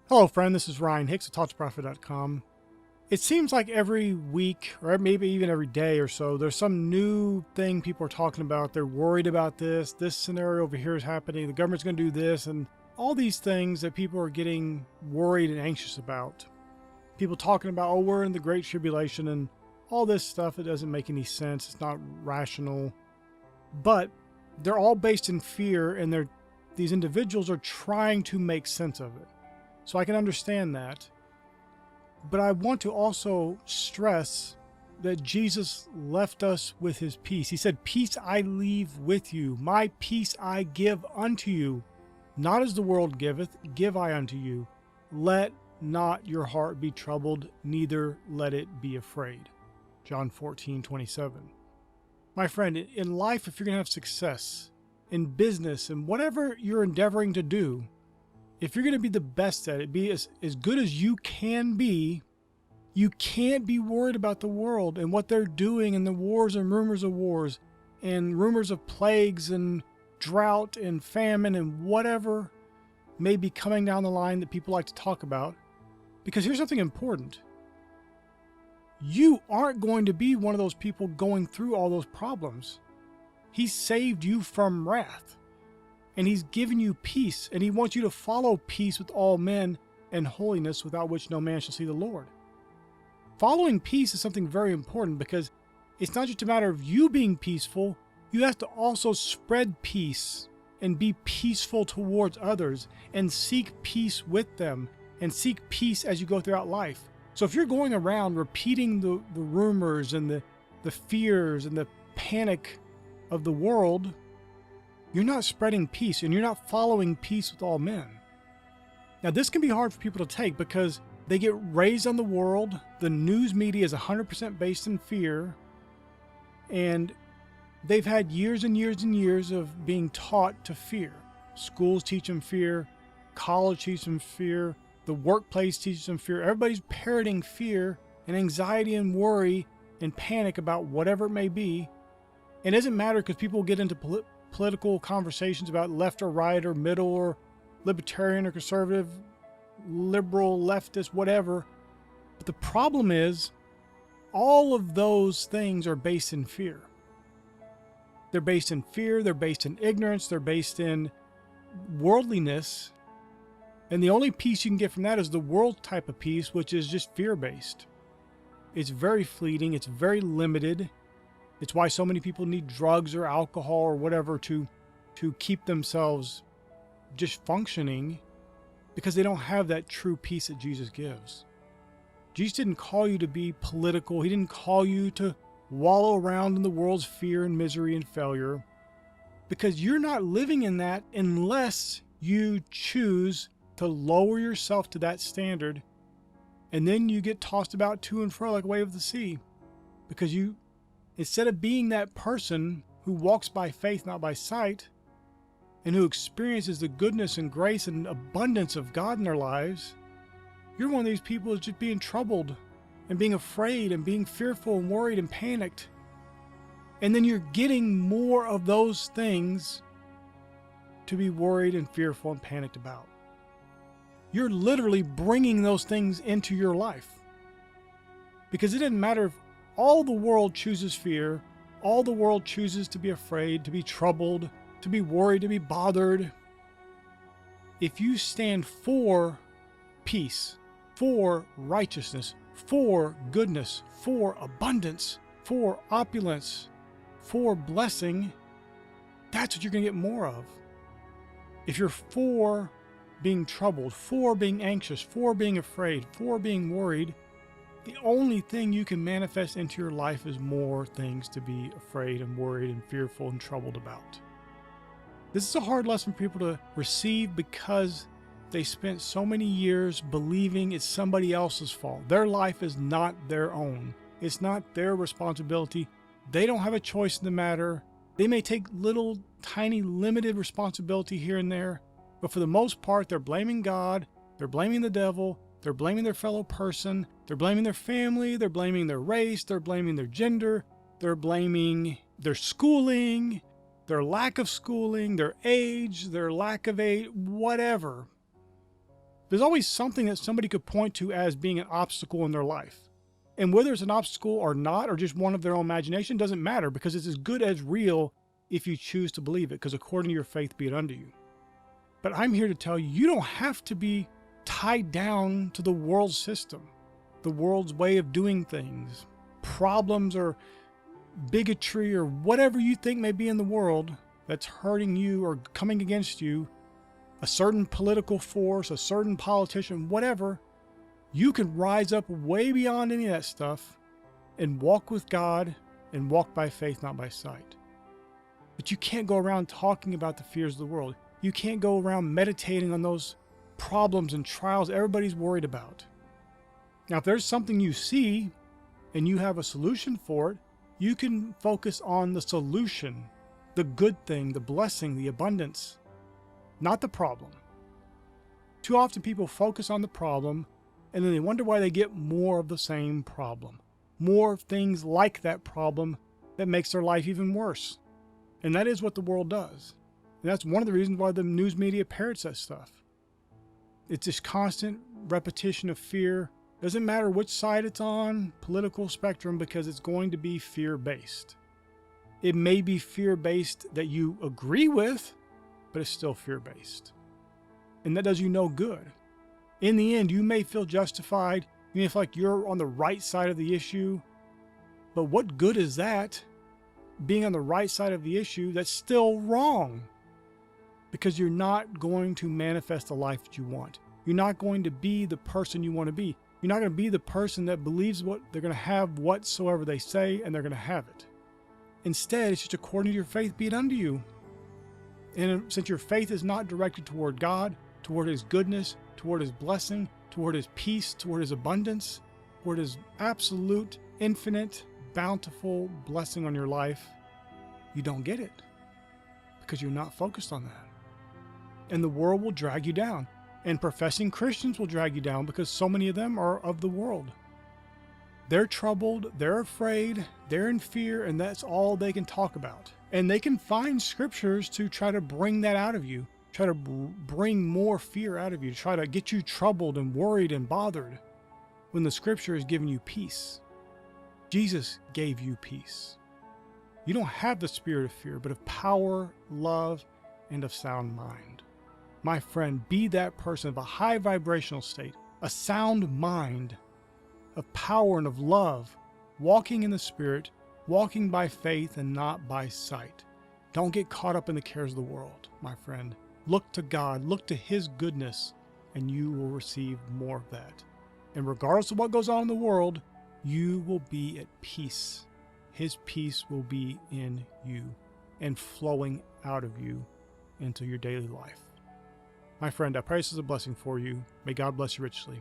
Hello, friend. This is Ryan Hicks at TalkToProfit.com. It seems like every week, or maybe even every day or so, there's some new thing people are talking about. They're worried about this. This scenario over here is happening. The government's going to do this, and all these things that people are getting worried and anxious about. People talking about, oh, we're in the Great Tribulation, and all this stuff. It doesn't make any sense. It's not rational. But they're all based in fear, and these individuals are trying to make sense of it. So I can understand that. But I want to also stress that Jesus left us with his peace. He said, "Peace I leave with you. My peace I give unto you. Not as the world giveth, give I unto you. Let not your heart be troubled, neither let it be afraid." John 14:27. My friend, in life, if you're going to have success, in business, and whatever you're endeavoring to do, if you're going to be the best at it, be as good as you can be, you can't be worried about the world and what they're doing and the wars and rumors of wars and rumors of plagues and drought and famine and whatever may be coming down the line that people like to talk about. Because here's something important. You aren't going to be one of those people going through all those problems. He saved you from wrath. And he's given you peace, and he wants you to follow peace with all men and holiness, without which no man shall see the Lord. Following peace is something very important, because it's not just a matter of you being peaceful. You have to also spread peace and be peaceful towards others and seek peace with them and seek peace as you go throughout life. So if you're going around repeating the rumors and the fears and the panic of the world, you're not spreading peace, and you're not following peace with all men. Now, this can be hard for people to take because they get raised on the world. The news media is 100% based in fear, and they've had years and years and years of being taught to fear. Schools teach them fear. College teaches them fear. The workplace teaches them fear. Everybody's parroting fear and anxiety and worry and panic about whatever it may be. It doesn't matter, because people get into political conversations about left or right or middle or libertarian or conservative, liberal, leftist, whatever. But the problem is, all of those things are based in fear. They're based in fear, they're based in ignorance, they're based in worldliness. And the only peace you can get from that is the world type of peace, which is just fear-based. It's very fleeting, it's very limited. It's why so many people need drugs or alcohol or whatever to keep themselves just functioning, because they don't have that true peace that Jesus gives. Jesus didn't call you to be political. He didn't call you to wallow around in the world's fear and misery and failure, because you're not living in that unless you choose to lower yourself to that standard, and then you get tossed about to and fro like a wave of the sea, because instead of being that person who walks by faith, not by sight, and who experiences the goodness and grace and abundance of God in their lives, you're one of these people who's just being troubled and being afraid and being fearful and worried and panicked. And then you're getting more of those things to be worried and fearful and panicked about. You're literally bringing those things into your life. Because it doesn't matter if all the world chooses fear, all the world chooses to be afraid, to be troubled, to be worried, to be bothered. If you stand for peace, for righteousness, for goodness, for abundance, for opulence, for blessing, that's what you're going to get more of. If you're for being troubled, for being anxious, for being afraid, for being worried, the only thing you can manifest into your life is more things to be afraid and worried and fearful and troubled about. This is a hard lesson for people to receive, because they spent so many years believing it's somebody else's fault. Their life is not their own. It's not their responsibility. They don't have a choice in the matter. They may take little, tiny, limited responsibility here and there, but for the most part, they're blaming God, they're blaming the devil, they're blaming their fellow person, they're blaming their family, they're blaming their race, they're blaming their gender, they're blaming their schooling, their lack of schooling, their age, their lack of age, whatever. There's always something that somebody could point to as being an obstacle in their life. And whether it's an obstacle or not, or just one of their own imagination, doesn't matter, because it's as good as real if you choose to believe it, because according to your faith be it unto you. But I'm here to tell you, you don't have to be tied down to the world system, the world's way of doing things, problems or bigotry or whatever you think may be in the world that's hurting you or coming against you, a certain political force, a certain politician, whatever. You can rise up way beyond any of that stuff and walk with God and walk by faith, not by sight. But you can't go around talking about the fears of the world. You can't go around meditating on those problems and trials everybody's worried about. Now, if there's something you see and you have a solution for it, you can focus on the solution, the good thing, the blessing, the abundance, not the problem. Too often people focus on the problem and then they wonder why they get more of the same problem, more of things like that problem that makes their life even worse. And that is what the world does. And that's one of the reasons why the news media parrots that stuff. It's this constant repetition of fear. Doesn't matter which side it's on, political spectrum, because it's going to be fear-based. It may be fear-based that you agree with, but it's still fear-based. And that does you no good. In the end, you may feel justified, you may feel like you're on the right side of the issue, but what good is that, being on the right side of the issue, that's still wrong? Because you're not going to manifest the life that you want. You're not going to be the person you want to be. You're not going to be the person that believes what they're going to have whatsoever they say, and they're going to have it. Instead, it's just according to your faith be it unto you. And since your faith is not directed toward God, toward His goodness, toward His blessing, toward His peace, toward His abundance, toward His absolute, infinite, bountiful blessing on your life, you don't get it because you're not focused on that. And the world will drag you down. And professing Christians will drag you down because so many of them are of the world. They're troubled, they're afraid, they're in fear, and that's all they can talk about. And they can find scriptures to try to bring that out of you, try to bring more fear out of you, try to get you troubled and worried and bothered, when the scripture is giving you peace. Jesus gave you peace. You don't have the spirit of fear, but of power, love, and of sound mind. My friend, be that person of a high vibrational state, a sound mind, of power and of love, walking in the Spirit, walking by faith and not by sight. Don't get caught up in the cares of the world, my friend. Look to God, look to His goodness, and you will receive more of that. And regardless of what goes on in the world, you will be at peace. His peace will be in you and flowing out of you into your daily life. My friend, I pray this is a blessing for you. May God bless you richly.